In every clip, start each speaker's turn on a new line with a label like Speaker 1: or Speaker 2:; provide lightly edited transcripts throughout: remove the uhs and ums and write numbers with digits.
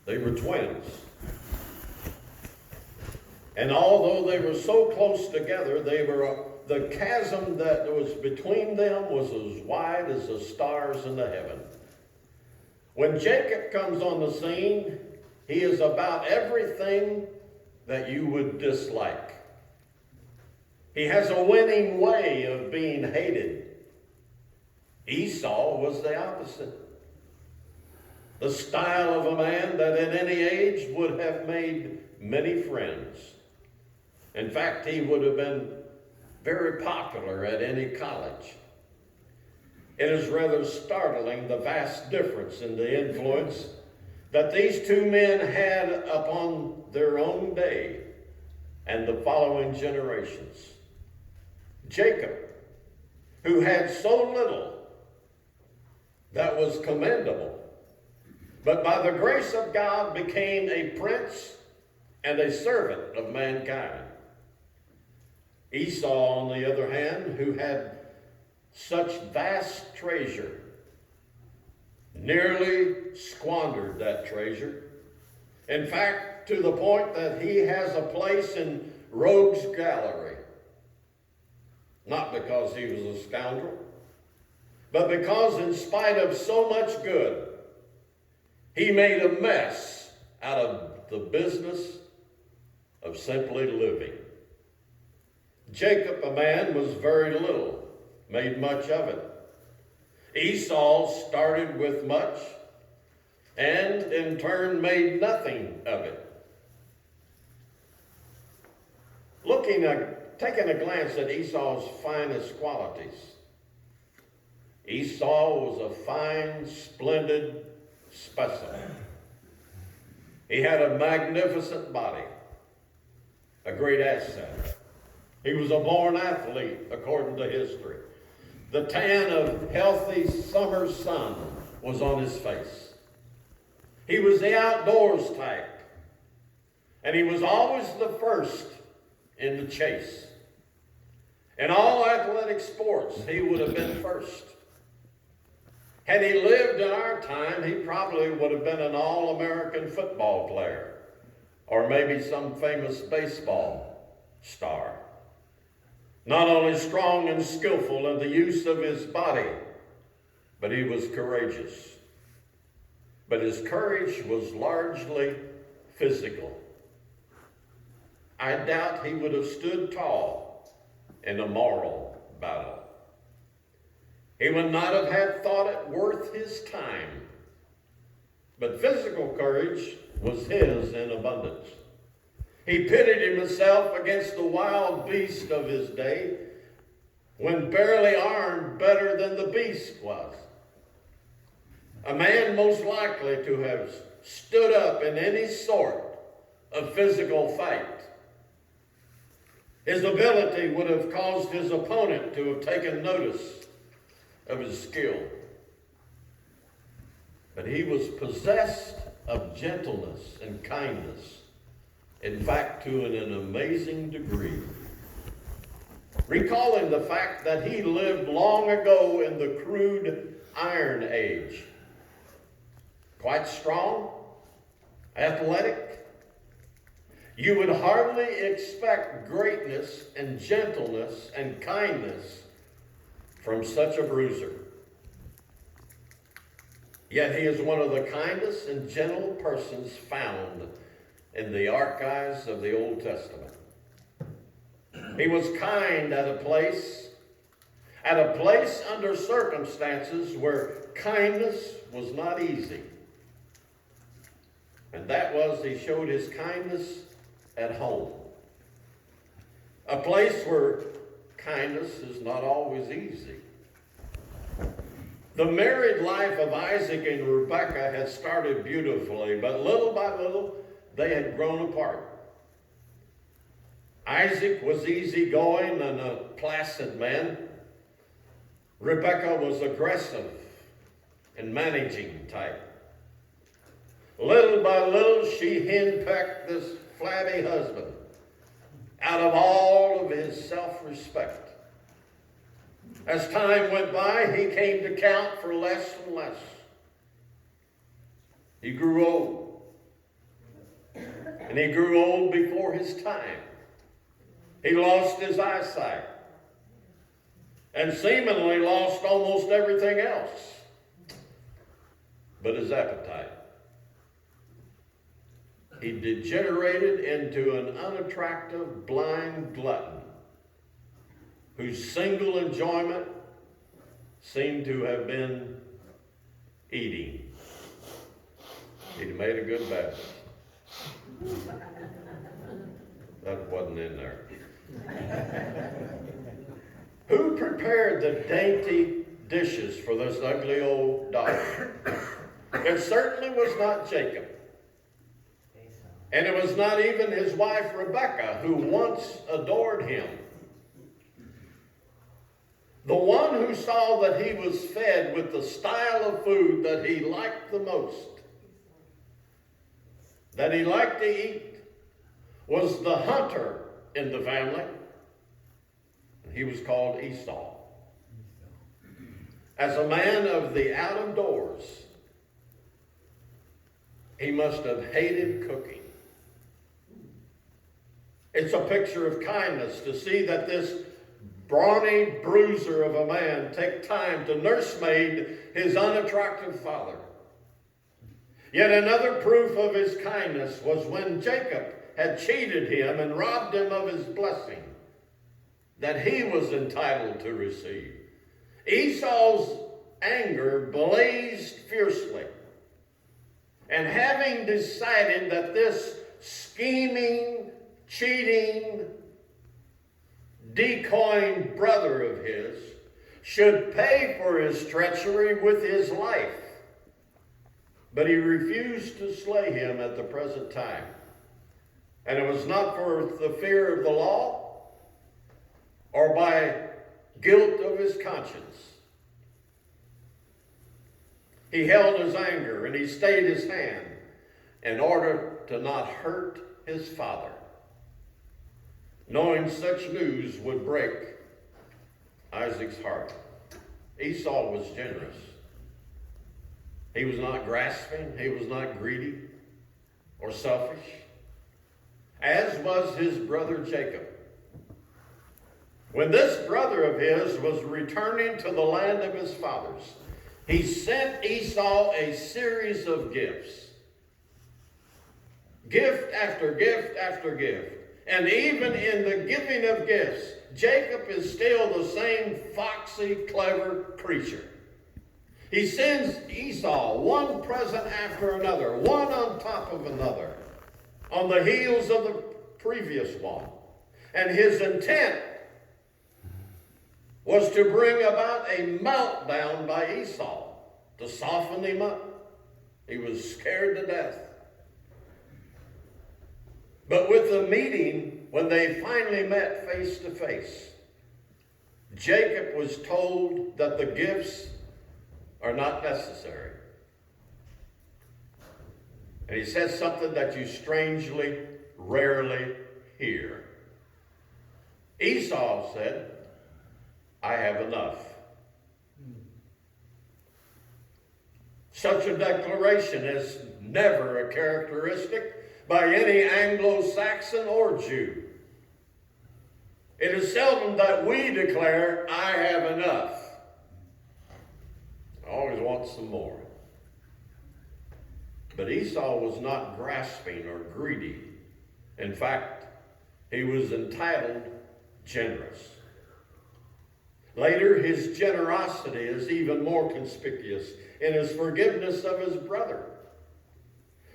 Speaker 1: They were twins. And although they were so close together, the chasm that was between them was as wide as the stars in the heaven. When Jacob comes on the scene, he is about everything that you would dislike. He has a winning way of being hated. Esau was the opposite. The style of a man that at any age would have made many friends. In fact, he would have been very popular at any college. It is rather startling the vast difference in the influence that these two men had upon their own day and the following generations. Jacob, who had so little that was commendable, but by the grace of God became a prince and a servant of mankind. Esau, on the other hand, who had such vast treasure, nearly squandered that treasure. In fact, to the point that he has a place in Rogues Gallery. Not because he was a scoundrel, but because in spite of so much good, he made a mess out of the business of simply living. Jacob, a man, was very little, made much of it. Esau started with much, and in turn made nothing of it. Taking a glance at Esau's finest qualities, Esau was a fine, splendid specimen. He had a magnificent body, a great asset. He was a born athlete, according to history. The tan of healthy summer sun was on his face. He was the outdoors type, and he was always the first in the chase. In all athletic sports, he would have been first. Had he lived in our time, he probably would have been an all-American football player, or maybe some famous baseball star. Not only strong and skillful in the use of his body, but he was courageous. But his courage was largely physical. I doubt he would have stood tall in a moral battle. He would not have had thought it worth his time. But physical courage was his in abundance. He pitted himself against the wild beast of his day when barely armed better than the beast was. A man most likely to have stood up in any sort of physical fight. His ability would have caused his opponent to have taken notice of his skill. But he was possessed of gentleness and kindness. In fact, to an amazing degree. Recalling the fact that he lived long ago in the crude Iron Age. Quite strong, athletic. You would hardly expect greatness and gentleness and kindness from such a bruiser. Yet he is one of the kindest and gentle persons found in the archives of the Old Testament. He was kind at a place under circumstances where kindness was not easy. And that was, he showed his kindness at home. A place where kindness is not always easy. The married life of Isaac and Rebekah had started beautifully, but little by little, they had grown apart. Isaac was easygoing and a placid man. Rebekah was aggressive and managing type. Little by little, she henpecked this flabby husband out of all of his self-respect. As time went by, he came to count for less and less. He grew old. And he grew old before his time. He lost his eyesight and seemingly lost almost everything else but his appetite. He degenerated into an unattractive, blind glutton whose single enjoyment seemed to have been eating. He'd made a good Baptist. That wasn't in there. Who prepared the dainty dishes for this ugly old daughter? It certainly was not Jacob. And it was not even his wife Rebekah, who once adored him. The one who saw that he was fed with the style of food that he liked the most, that he liked to eat, was the hunter in the family. He was called Esau. As a man of the out of doors, he must have hated cooking. It's a picture of kindness to see that this brawny bruiser of a man take time to nursemaid his unattractive father. Yet another proof of his kindness was when Jacob had cheated him and robbed him of his blessing that he was entitled to receive. Esau's anger blazed fiercely, and having decided that this scheming, cheating, decoying brother of his should pay for his treachery with his life, but he refused to slay him at the present time. And it was not for the fear of the law or by guilt of his conscience. He held his anger and he stayed his hand in order to not hurt his father, knowing such news would break Isaac's heart. Esau was generous. He was not grasping. He was not greedy or selfish, as was his brother Jacob. When this brother of his was returning to the land of his fathers, he sent Esau a series of gifts. Gift after gift after gift. And even in the giving of gifts, Jacob is still the same foxy, clever creature. He sends Esau one present after another, one on top of another, on the heels of the previous one. And his intent was to bring about a meltdown by Esau, to soften him up. He was scared to death. But with the meeting, when they finally met face to face, Jacob was told that the gifts are not necessary. And he says something that you strangely rarely hear. Esau said, "I have enough." Such a declaration is never a characteristic by any Anglo-Saxon or Jew. It is seldom that we declare, "I have enough." I always want some more. But Esau was not grasping or greedy. In fact, he was entitled, generous. Later, his generosity is even more conspicuous in his forgiveness of his brother.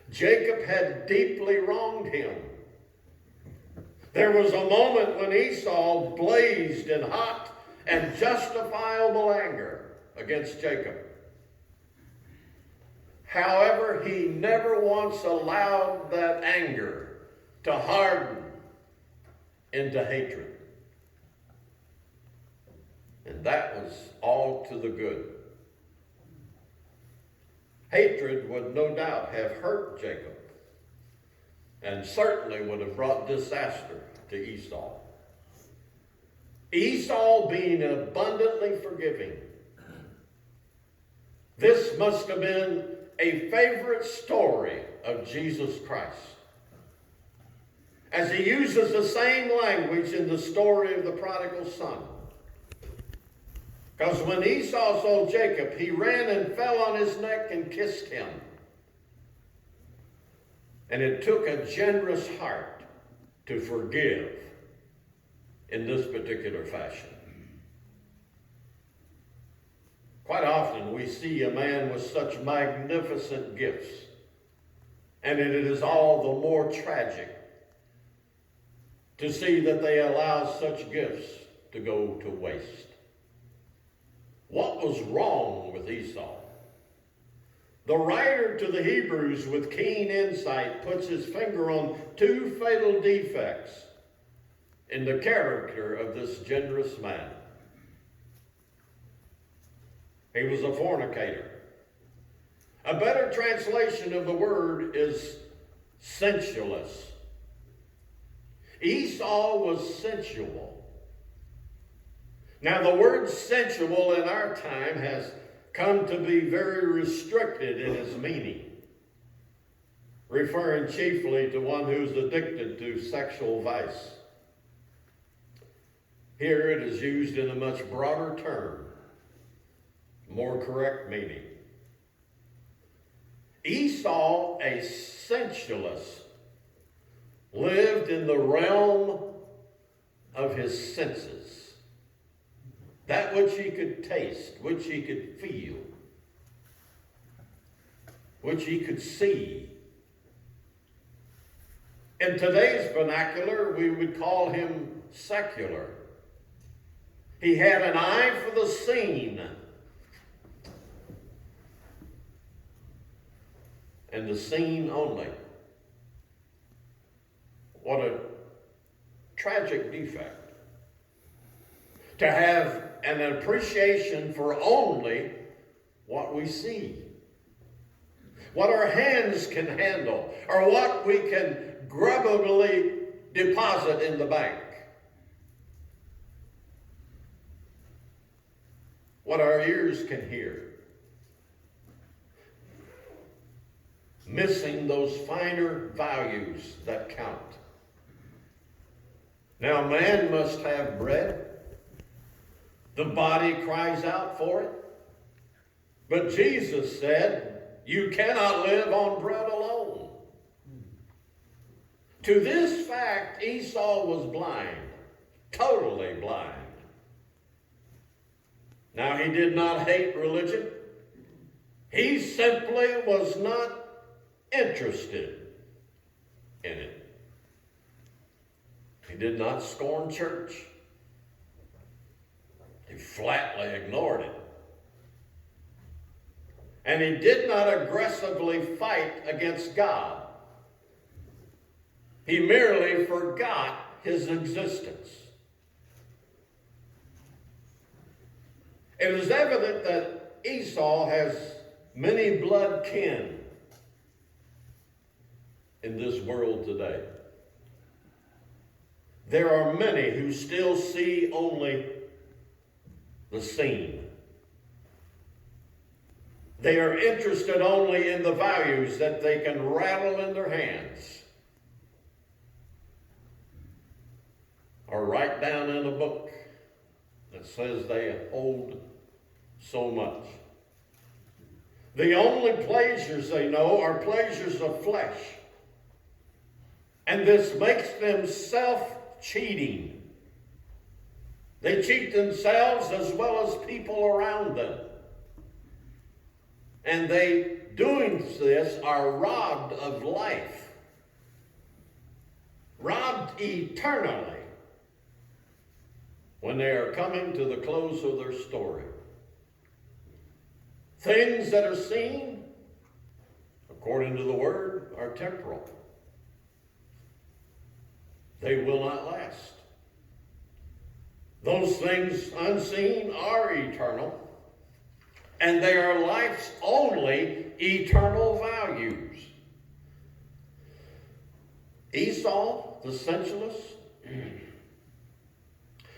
Speaker 1: Jacob had deeply wronged him. There was a moment when Esau blazed in hot and justifiable anger against Jacob. However, he never once allowed that anger to harden into hatred. And that was all to the good. Hatred would no doubt have hurt Jacob, and certainly would have brought disaster to Esau. Esau being abundantly forgiving. This must have been a favorite story of Jesus Christ. as he uses the same language in the story of the prodigal son. Because when Esau saw Jacob, he ran and fell on his neck and kissed him. And it took a generous heart to forgive in this particular fashion. Quite often we see a man with such magnificent gifts, and it is all the more tragic to see that they allow such gifts to go to waste. What was wrong with Esau? The writer to the Hebrews with keen insight puts his finger on two fatal defects in the character of this generous man. He was a fornicator. A better translation of the word is sensuous. Esau was sensual. Now, the word sensual in our time has come to be very restricted in its meaning, referring chiefly to one who's addicted to sexual vice. Here it is used in a much broader term, more correct meaning. Esau, a sensualist, lived in the realm of his senses. That which he could taste, which he could feel, which he could see. In today's vernacular, we would call him secular. He had an eye for the seen and the seen only. What a tragic defect. To have an appreciation for only what we see, what our hands can handle, or what we can grudgingly deposit in the bank, what our ears can hear, missing those finer values that count. Now, man must have bread. The body cries out for it. But Jesus said, you cannot live on bread alone. To this fact, Esau was blind, totally blind. Now, he did not hate religion. He simply was not interested in it. He did not scorn church. He flatly ignored it. And he did not aggressively fight against God. He merely forgot his existence. It is evident that Esau has many blood kin in this world today. There are many who still see only the seen. They are interested only in the values that they can rattle in their hands or write down in a book that says they hold so much. The only pleasures they know are pleasures of flesh. And this makes them self-cheating. They cheat themselves as well as people around them. And they, doing this, are robbed of life. Robbed eternally when they are coming to the close of their story. Things that are seen, according to the word, are temporal. They will not last. Those things unseen are eternal, and they are life's only eternal values. Esau, the sensualist,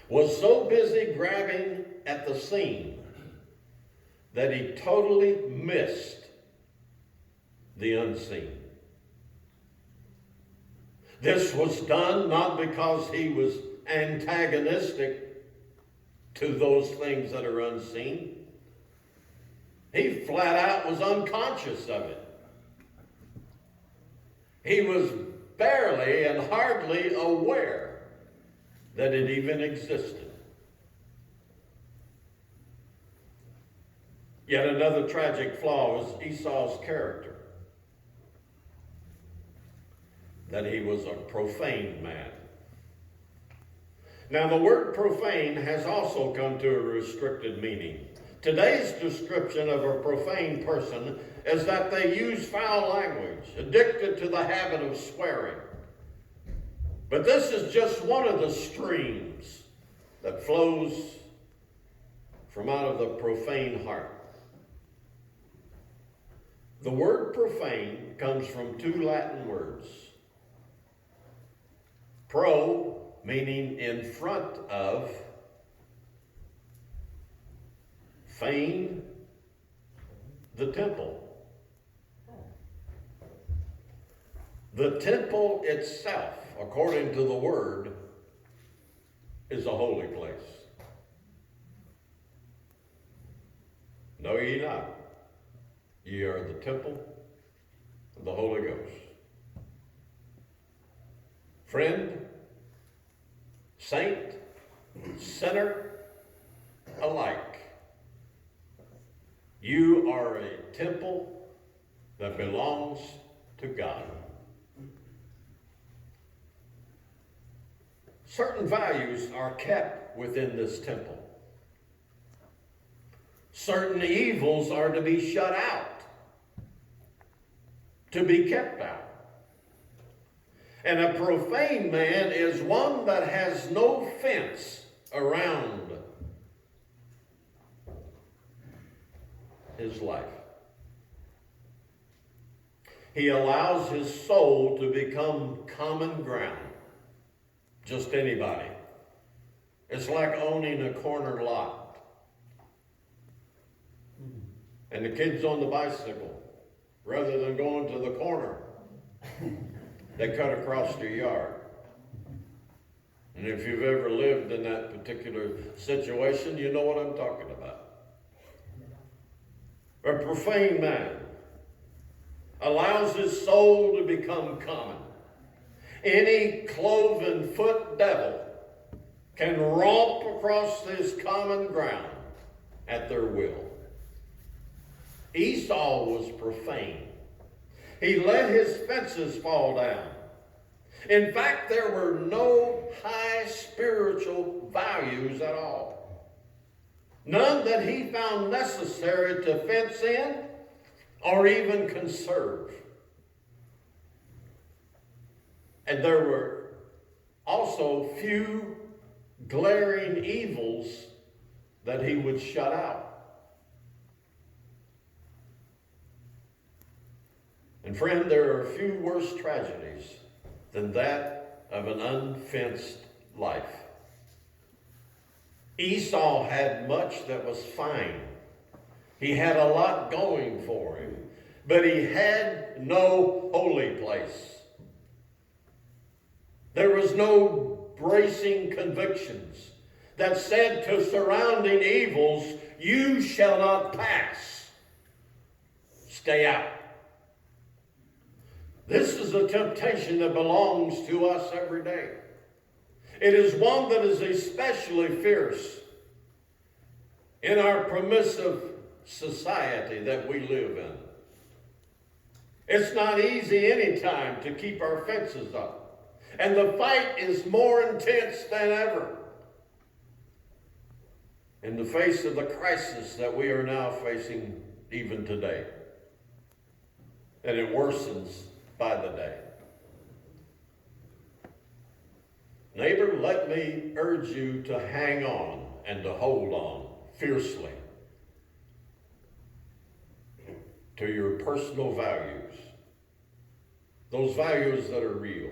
Speaker 1: was so busy grabbing at the seen that he totally missed the unseen. This was done not because he was antagonistic to those things that are unseen. He flat out was unconscious of it. He was barely and hardly aware that it even existed. Yet another tragic flaw was Esau's character, that he was a profane man. Now, the word profane has also come to a restricted meaning. Today's description of a profane person is that they use foul language, addicted to the habit of swearing. But this is just one of the streams that flows from out of the profane heart. The word profane comes from two Latin words. Pro, meaning in front of, fane, the temple. The temple itself, according to the word, is a holy place. Know ye not, ye are the temple of the Holy Ghost. Friend, saint, sinner alike, you are a temple that belongs to God. Certain values are kept within this temple. Certain evils are to be shut out, to be kept out. And a profane man is one that has no fence around his life. He allows his soul to become common ground. Just anybody. It's like owning a corner lot. And the kids on the bicycle, rather than going to the corner, they cut across their yard. And if you've ever lived in that particular situation, you know what I'm talking about. A profane man allows his soul to become common. Any cloven foot devil can romp across this common ground at their will. Esau was profane. He let his fences fall down. In fact, there were no high spiritual values at all. None that he found necessary to fence in or even conserve. And there were also few glaring evils that he would shut out. And friend, there are few worse tragedies than that of an unfenced life. Esau had much that was fine. He had a lot going for him, but he had no holy place. There was no bracing convictions that said to surrounding evils, you shall not pass. Stay out. This is a temptation that belongs to us every day. It is one that is especially fierce in our permissive society that we live in. It's not easy any time to keep our fences up. And the fight is more intense than ever in the face of the crisis that we are now facing even today. And it worsens by the day. Neighbor, let me urge you to hang on and to hold on fiercely to your personal values, those values that are real.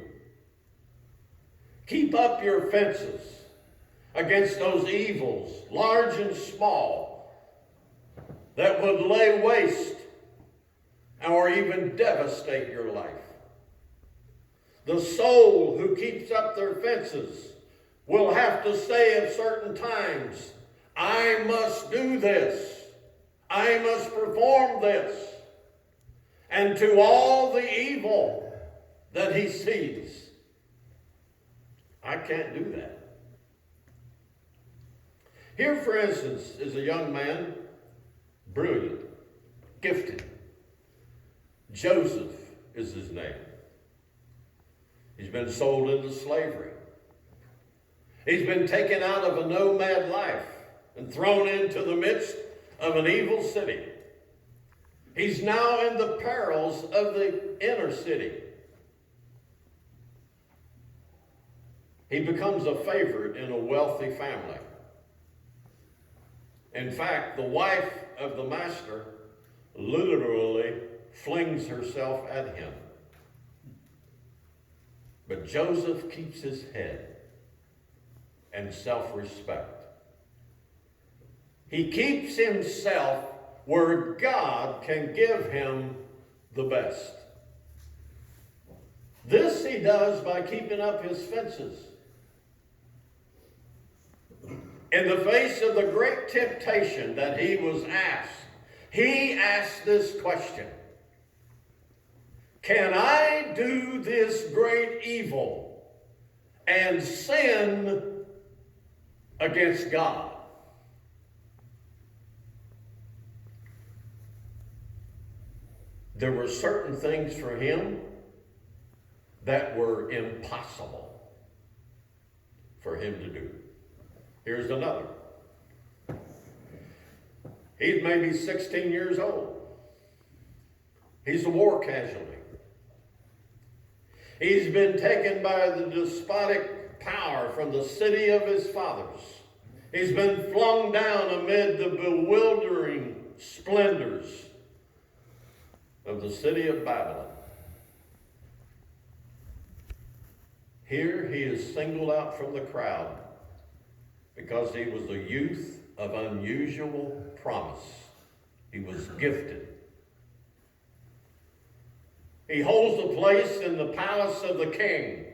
Speaker 1: Keep up your fences against those evils, large and small, that would lay waste or even devastate your life. The soul who keeps up their fences will have to say at certain times, I must do this. I must perform this. And to all the evil that he sees, I can't do that. Here, for instance, is a young man, brilliant, gifted. Joseph is his name. He's been sold into slavery. He's been taken out of a nomad life and thrown into the midst of an evil city. He's now in the perils of the inner city. He becomes a favorite in a wealthy family. In fact, the wife of the master literally flings herself at him. But Joseph keeps his head and self-respect. He keeps himself where God can give him the best. This he does by keeping up his fences. In the face of the great temptation that he was asked, he asked this question: can I do this great evil and sin against God? There were certain things for him that were impossible for him to do. Here's another. He's maybe 16 years old. He's a war casualty. He's been taken by the despotic power from the city of his fathers. He's been flung down amid the bewildering splendors of the city of Babylon. Here he is singled out from the crowd because he was a youth of unusual promise. He was gifted. He holds a place in the palace of the king.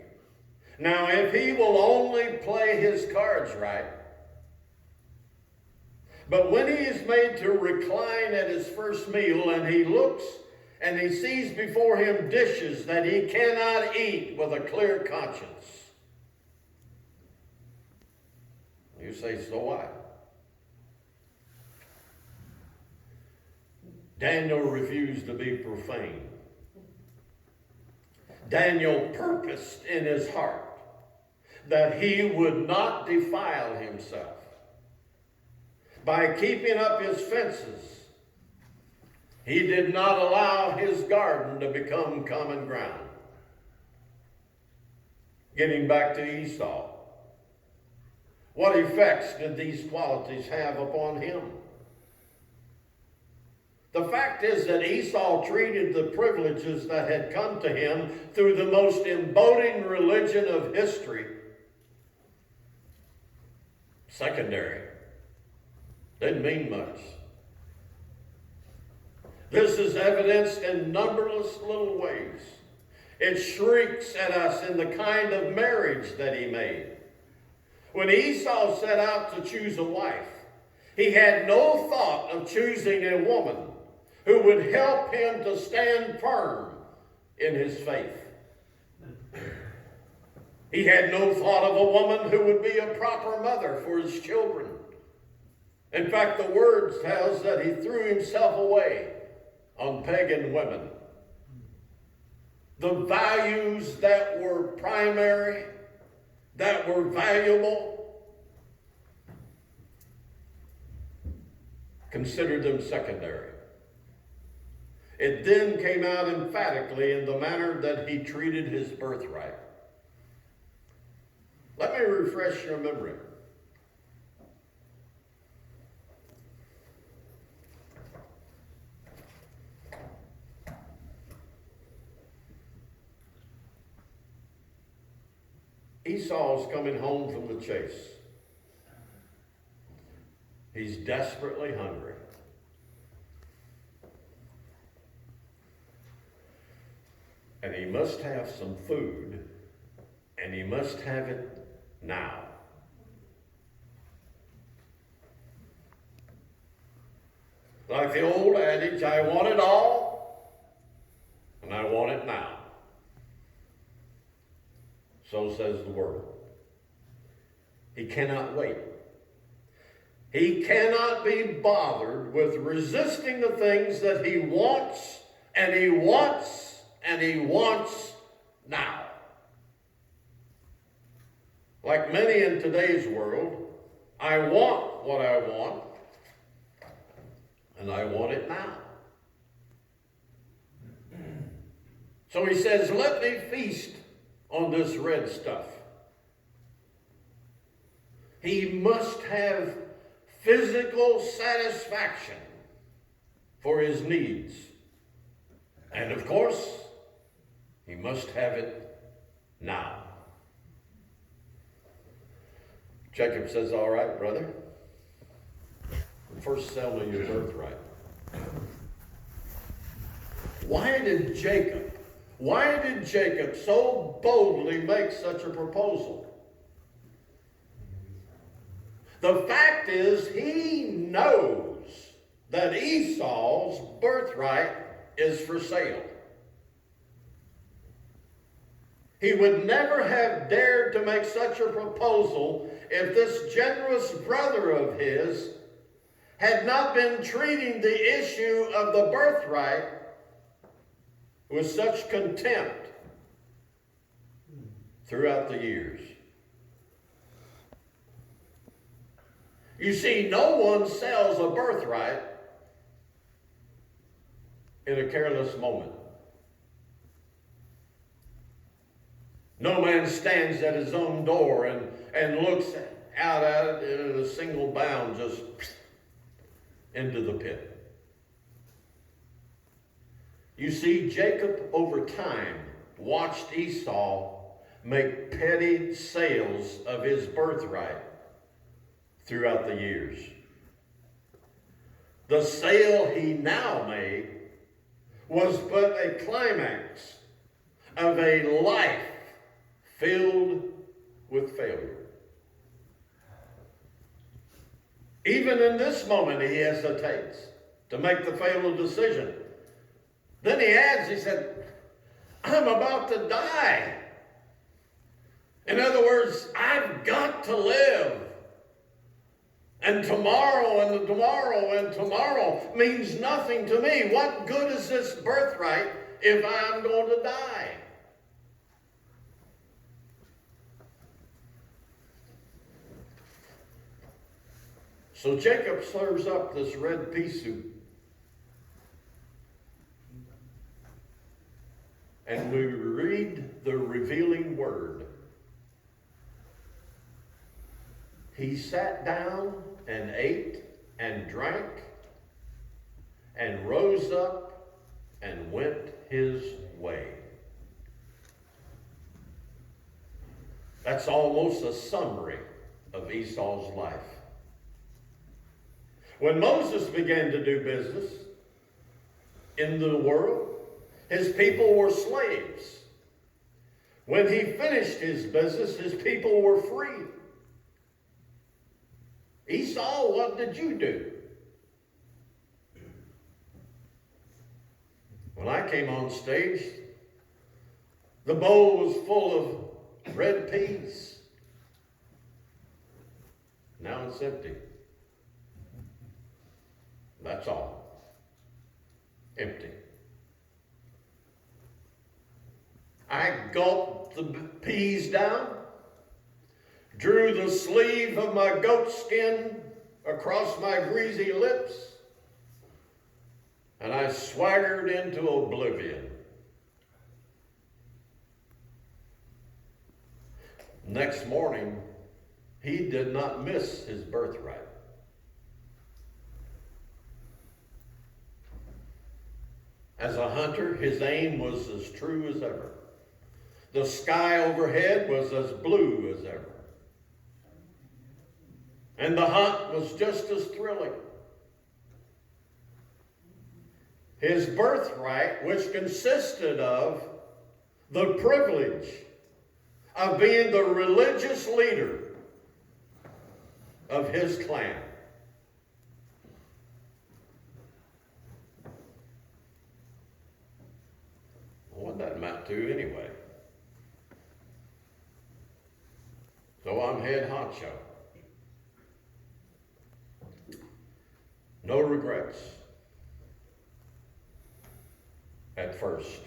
Speaker 1: Now, if he will only play his cards right, but when he is made to recline at his first meal and he looks and he sees before him dishes that he cannot eat with a clear conscience, you say, so what? Daniel refused to be profane. Daniel purposed in his heart that he would not defile himself by keeping up his fences. He did not allow his garden to become common ground. Getting back to Esau, what effects did these qualities have upon him? The fact is that Esau treated the privileges that had come to him through the most emboldening religion of history secondary. Didn't mean much. This is evidenced in numberless little ways. It shrieks at us in the kind of marriage that he made. When Esau set out to choose a wife, he had no thought of choosing a woman who would help him to stand firm in his faith. He had no thought of a woman who would be a proper mother for his children. In fact, the word tells that he threw himself away on pagan women. The values that were primary, that were valuable, considered them secondary. It then came out emphatically in the manner that he treated his birthright. Let me refresh your memory. Esau's coming home from the chase. He's desperately hungry. and he must have some food, and he must have it now. Like the old adage, I want it all, and I want it now. So says the world. He cannot wait. He cannot be bothered with resisting the things that he wants, and he wants, and he wants now. Like many in today's world, I want what I want, and I want it now. So he says, let me feast on this red stuff. He must have physical satisfaction for his needs. And of course, he must have it now. Jacob says, all right, brother. First sell me your birthright. Why did Jacob so boldly make such a proposal? The fact is, he knows that Esau's birthright is for sale. He would never have dared to make such a proposal if this generous brother of his had not been treating the issue of the birthright with such contempt throughout the years. You see, no one sells a birthright in a careless moment. No man stands at his own door and looks out at it in a single bound, just into the pit. You see, Jacob over time watched Esau make petty sales of his birthright throughout the years. The sale he now made was but a climax of a life filled with failure. Even in this moment, he hesitates to make the fatal decision. Then he adds, he said, I'm about to die. In other words, I've got to live. And tomorrow and tomorrow and tomorrow means nothing to me. What good is this birthright if I'm going to die? So Jacob serves up this red pea soup. And we read the revealing word. He sat down and ate and drank and rose up and went his way. That's almost a summary of Esau's life. When Moses began to do business in the world, his people were slaves. When he finished his business, his people were free. Esau, what did you do? When I came on stage, the bowl was full of red peas. Now it's empty. That's all. Empty. I gulped the peas down, drew the sleeve of my goat skin across my greasy lips, and I swaggered into oblivion. Next morning, he did not miss his birthright. As a hunter, his aim was as true as ever. The sky overhead was as blue as ever. And the hunt was just as thrilling. His birthright, which consisted of the privilege of being the religious leader of his clan. What does that amount to anyway? So I'm head honcho. No regrets at first.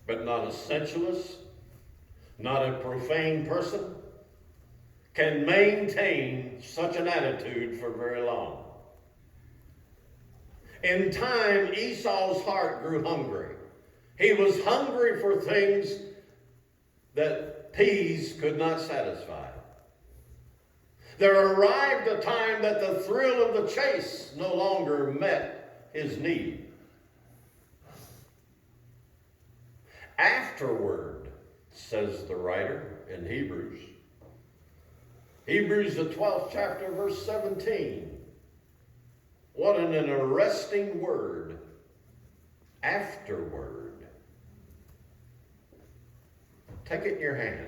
Speaker 1: But not a sensualist, not a profane person can maintain such an attitude for very long. In time, Esau's heart grew hungry. He was hungry for things that peas could not satisfy. There arrived a time that the thrill of the chase no longer met his need. Afterward, says the writer in Hebrews, the 12th chapter, verse 17. What an arresting word. Afterward. Take it in your hand.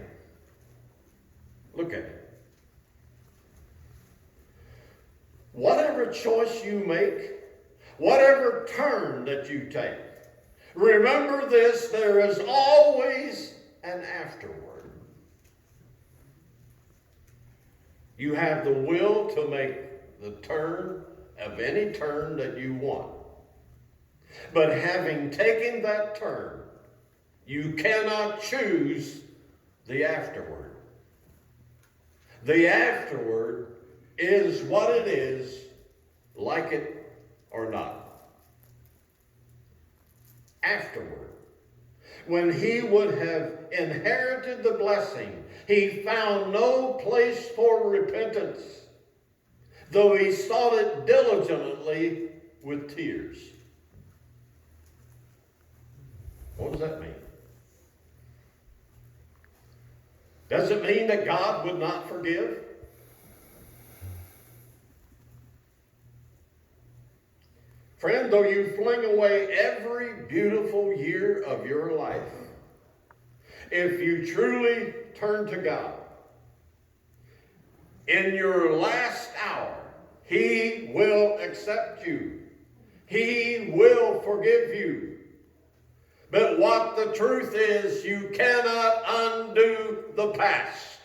Speaker 1: Look at it. Whatever choice you make, whatever turn that you take, remember this, there is always an afterward. You have the will to make the turn of any turn that you want. But having taken that turn, you cannot choose the afterward. The afterward is what it is, like it or not. Afterward, when he would have inherited the blessing, he found no place for repentance, though he sought it diligently with tears. What does that mean? Does it mean that God would not forgive? Friend, though you fling away every beautiful year of your life, if you truly turn to God, in your last hour, he will accept you. He will forgive you. But what the truth is, you cannot undo the past.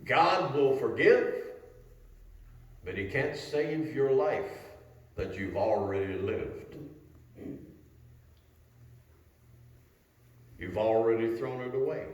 Speaker 1: God will forgive, but he can't save your life that you've already lived. You've already thrown it away.